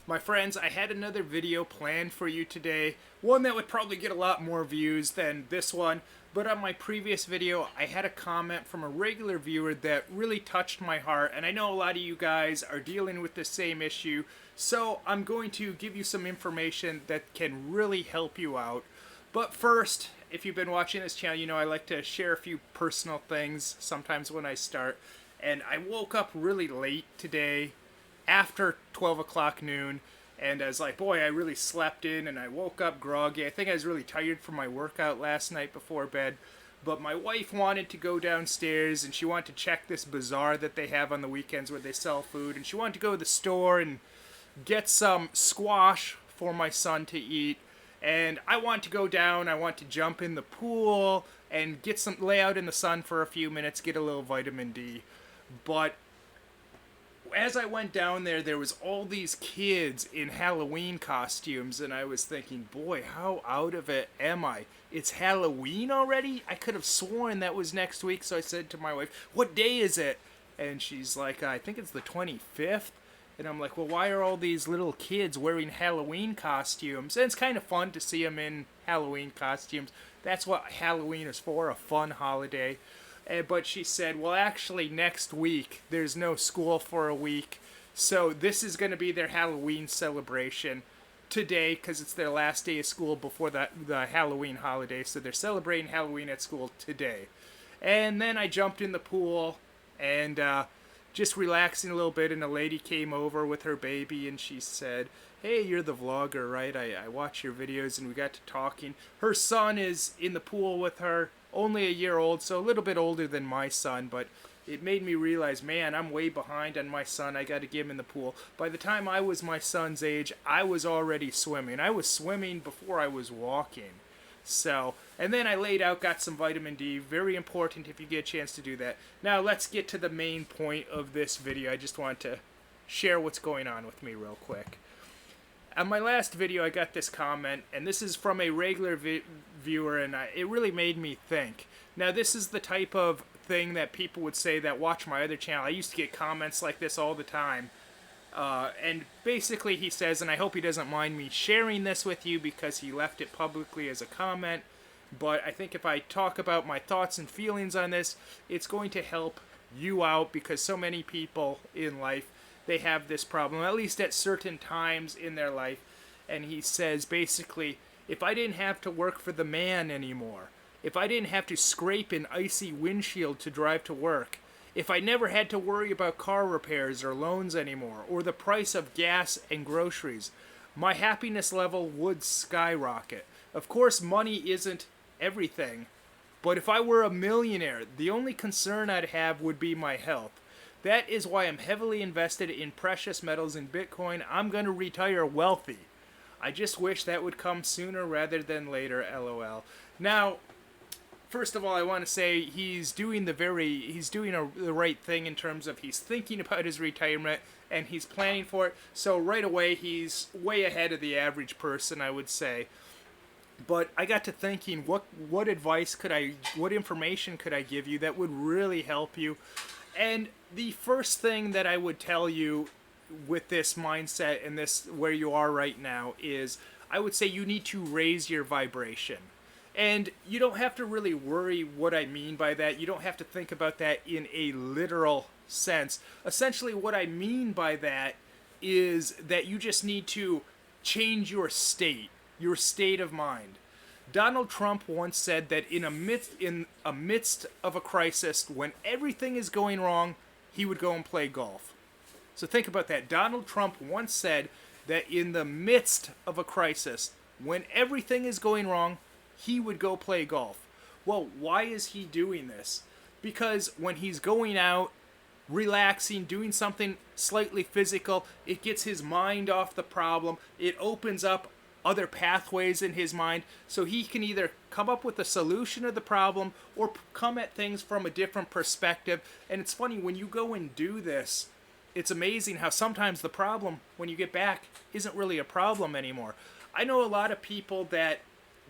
My friends, I had another video planned for you today, one that would probably get a lot more views than this one, but on my previous video I had a comment from a regular viewer that really touched my heart, and I know a lot of you guys are dealing with the same issue, so I'm going to give you some information that can really help you out. But first, if you've been watching this channel, you know I like to share a few personal things sometimes when I start, and I woke up really late today after 12 o'clock noon, and I was like, boy, I really slept in and I woke up groggy. I think I was really tired from my workout last night before bed. But my wife wanted to go downstairs and she wanted to check this bazaar that they have on the weekends where they sell food. And she wanted to go to the store and get some squash for my son to eat. And I want to go down, I want to jump in the pool and get some lay out in the sun for a few minutes, get a little vitamin D. But as I went down there, there was all these kids in Halloween costumes, and I was thinking, boy, how out of it am I? It's Halloween already? I could have sworn that was next week, so I said to my wife, what day is it? And she's like, I think it's the 25th. And I'm like, well, why are all these little kids wearing Halloween costumes? And it's kind of fun to see them in Halloween costumes. That's what Halloween is for, a fun holiday. But she said, well, actually, next week, there's no school for a week. So this is going to be their Halloween celebration today because it's their last day of school before the Halloween holiday. So they're celebrating Halloween at school today. And then I jumped in the pool and just relaxing a little bit. And a lady came over with her baby and she said, hey, you're the vlogger, right? I watch your videos, and we got to talking. Her son is in the pool with her, only a year old, so a little bit older than my son, but it made me realize, man, I'm way behind on my son. I got to get him in the pool. By the time I was my son's age, I was already swimming. I was swimming before I was walking. So, and then I laid out, got some vitamin D. Very important if you get a chance to do that. Now let's get to the main point of this video. I just want to share what's going on with me real quick. On my last video, I got this comment, and this is from a regular viewer, and it really made me think. Now, this is the type of thing that people would say that watch my other channel. I used to get comments like this all the time. And basically he says, and I hope he doesn't mind me sharing this with you because he left it publicly as a comment, but I think if I talk about my thoughts and feelings on this, it's going to help you out because so many people in life, they have this problem, at least at certain times in their life. And he says, basically, if I didn't have to work for the man anymore, if I didn't have to scrape an icy windshield to drive to work, if I never had to worry about car repairs or loans anymore, or the price of gas and groceries, my happiness level would skyrocket. Of course, money isn't everything, but if I were a millionaire, the only concern I'd have would be my health. That is why I'm heavily invested in precious metals and Bitcoin. I'm going to retire wealthy. I just wish that would come sooner rather than later, LOL. Now, first of all, I want to say he's doing the right thing in terms of he's thinking about his retirement and he's planning for it. So right away, he's way ahead of the average person, I would say. But I got to thinking, what advice what information could I give you that would really help you? And the first thing that I would tell you with this mindset and this where you are right now is I would say you need to raise your vibration. And you don't have to really worry what I mean by that. You don't have to think about that in a literal sense. Essentially, what I mean by that is that you just need to change your state of mind. Donald Trump once said that in a midst of a crisis, when everything is going wrong, he would go and play golf. So think about that. Donald Trump once said that in the midst of a crisis, when everything is going wrong, he would go play golf. Well, why is he doing this? Because when he's going out, relaxing, doing something slightly physical, it gets his mind off the problem. It opens up other pathways in his mind, so he can either come up with a solution of the problem or come at things from a different perspective. And it's funny, when you go and do this, it's amazing how sometimes the problem, when you get back, isn't really a problem anymore. I know a lot of people that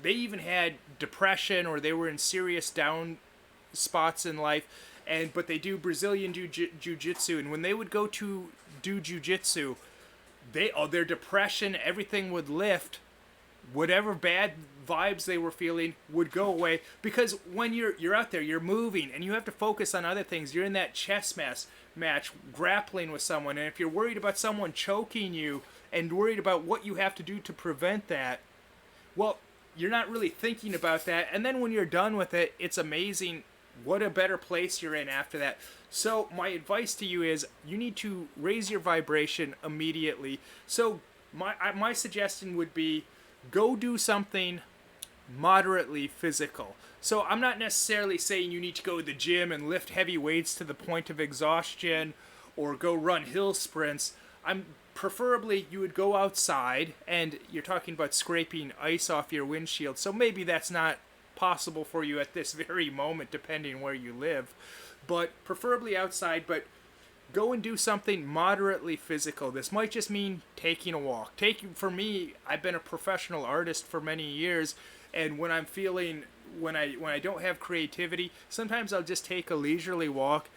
they even had depression or they were in serious down spots in life, but they do Brazilian jiu-jitsu, and when they would go to do jiu-jitsu, their depression, everything would lift. Whatever bad vibes they were feeling would go away, because when you're out there, you're moving and you have to focus on other things. You're in that chess match grappling with someone, and if you're worried about someone choking you and worried about what you have to do to prevent that, well, you're not really thinking about that. And then when you're done with it, it's amazing what a better place you're in after that. So my advice to you is you need to raise your vibration immediately. So my suggestion would be go do something moderately physical. So I'm not necessarily saying you need to go to the gym and lift heavy weights to the point of exhaustion or go run hill sprints. I'm preferably you would go outside, and you're talking about scraping ice off your windshield. So maybe that's not possible for you at this very moment depending where you live, but preferably outside. But go and do something moderately physical. This might just mean taking a walk. For me, I've been a professional artist for many years, and when I'm feeling when I don't have creativity, sometimes I'll just take a leisurely walk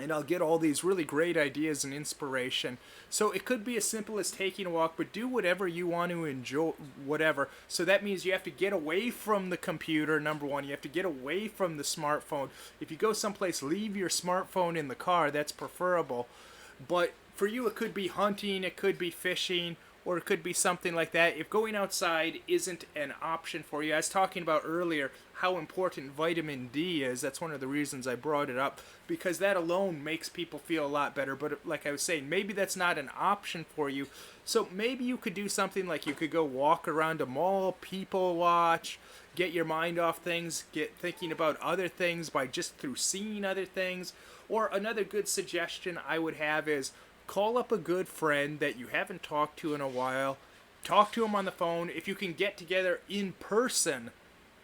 and I'll get all these really great ideas and inspiration. So it could be as simple as taking a walk, but do whatever you want to enjoy, whatever. So that means you have to get away from the computer, number one. You have to get away from the smartphone. If you go someplace, leave your smartphone in the car. That's preferable. But for you, it could be hunting, it could be fishing, or it could be something like that. If going outside isn't an option for you, I was talking about earlier how important vitamin D is. That's one of the reasons I brought it up, because that alone makes people feel a lot better. But like I was saying, maybe that's not an option for you. So maybe you could do something like you could go walk around a mall, people watch, get your mind off things, get thinking about other things by just through seeing other things. Or another good suggestion I would have is call up a good friend that you haven't talked to in a while. Talk to them on the phone. If you can get together in person,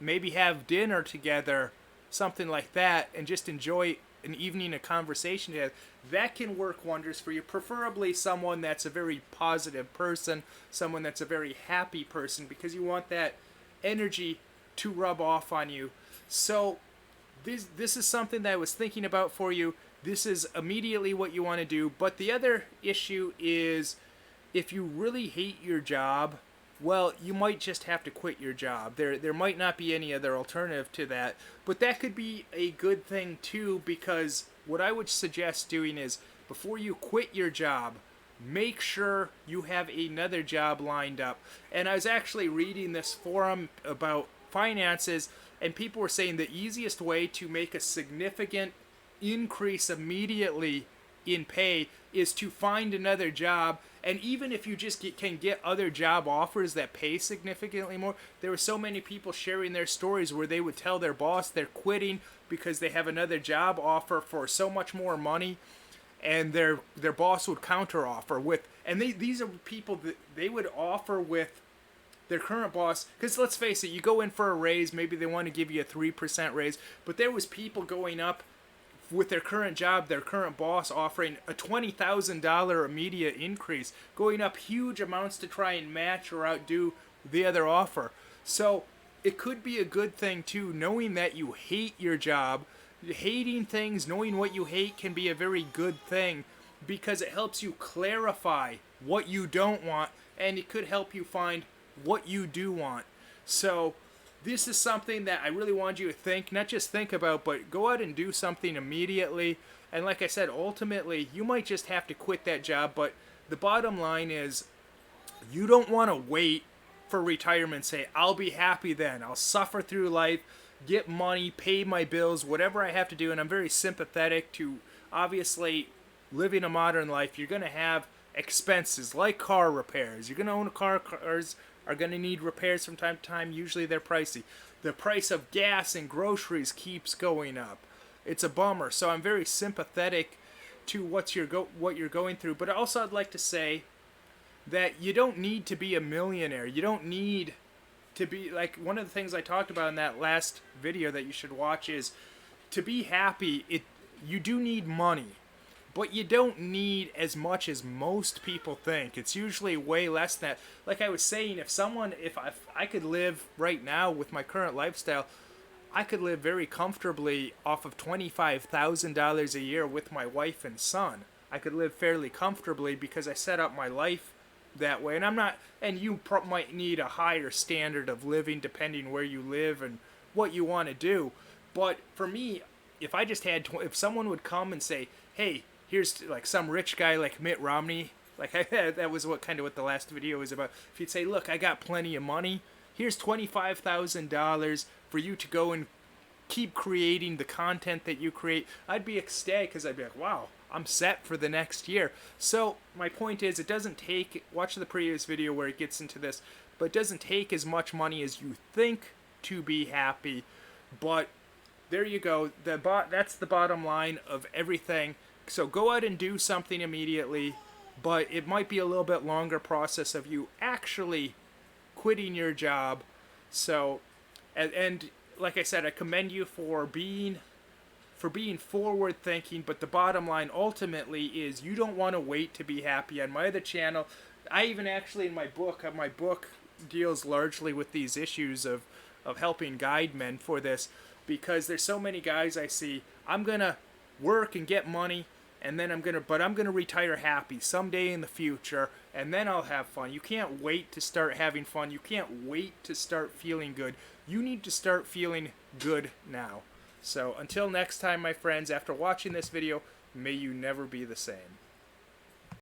maybe have dinner together, something like that, and just enjoy an evening of conversation together. That can work wonders for you. Preferably someone that's a very positive person, someone that's a very happy person, because you want that energy to rub off on you. So this is something that I was thinking about for you. This is immediately what you want to do. But the other issue is, if you really hate your job, well, you might just have to quit your job. There might not be any other alternative to that. But that could be a good thing too, because what I would suggest doing is, before you quit your job, make sure you have another job lined up. And I was actually reading this forum about finances, and people were saying the easiest way to make a significant increase immediately in pay is to find another job. And even if you just can get other job offers that pay significantly more, there were so many people sharing their stories where they would tell their boss they're quitting because they have another job offer for so much more money, and their boss would counter offer with, and these are people that they would offer with their current boss, because let's face it, you go in for a raise, maybe they want to give you a 3% raise, but there was people going up with their current job, their current boss offering a $20,000 immediate increase, going up huge amounts to try and match or outdo the other offer. So it could be a good thing too, knowing that you hate your job. Hating things, knowing what you hate, can be a very good thing, because it helps you clarify what you don't want, and it could help you find what you do want. So this is something that I really want you to think, not just think about, but go out and do something immediately. And like I said, ultimately, you might just have to quit that job, but the bottom line is, you don't want to wait for retirement. Say, I'll be happy then. I'll suffer through life, get money, pay my bills, whatever I have to do. And I'm very sympathetic to, obviously, living a modern life. You're going to have expenses like car repairs. You're going to own a car. Cars are going to need repairs from time to time. Usually they're pricey. The price of gas and groceries keeps going up. It's a bummer. So I'm very sympathetic to what you're going through. But also I'd like to say that you don't need to be a millionaire. You don't need to be, like, one of the things I talked about in that last video that you should watch is, to be happy, you do need money. But you don't need as much as most people think. It's usually way less than that. Like I was saying, if I could live right now with my current lifestyle, I could live very comfortably off of $25,000 a year with my wife and son. I could live fairly comfortably because I set up my life that way. And I'm not, and you might need a higher standard of living depending where you live and what you want to do. But for me, if I just had, if someone would come and say, hey, here's like some rich guy like Mitt Romney, like that was what kind of what the last video was about. If you'd say, look, I got plenty of money. Here's $25,000 for you to go and keep creating the content that you create, I'd be ecstatic because I'd be like, wow, I'm set for the next year. So my point is, it doesn't take, watch the previous video where it gets into this, but it doesn't take as much money as you think to be happy. But there you go. That's the bottom line of everything. So go out and do something immediately, but it might be a little bit longer process of you actually quitting your job. So, and like I said, I commend you for being forward thinking, but the bottom line ultimately is you don't want to wait to be happy. On my other channel, I even actually in my book deals largely with these issues of helping guide men for this, because there's so many guys I see, I'm gonna work and get money, and then I'm gonna retire happy someday in the future, and then I'll have fun. You can't wait to start having fun. You can't wait to start feeling good. You need to start feeling good now. So until next time, my friends, after watching this video, may you never be the same.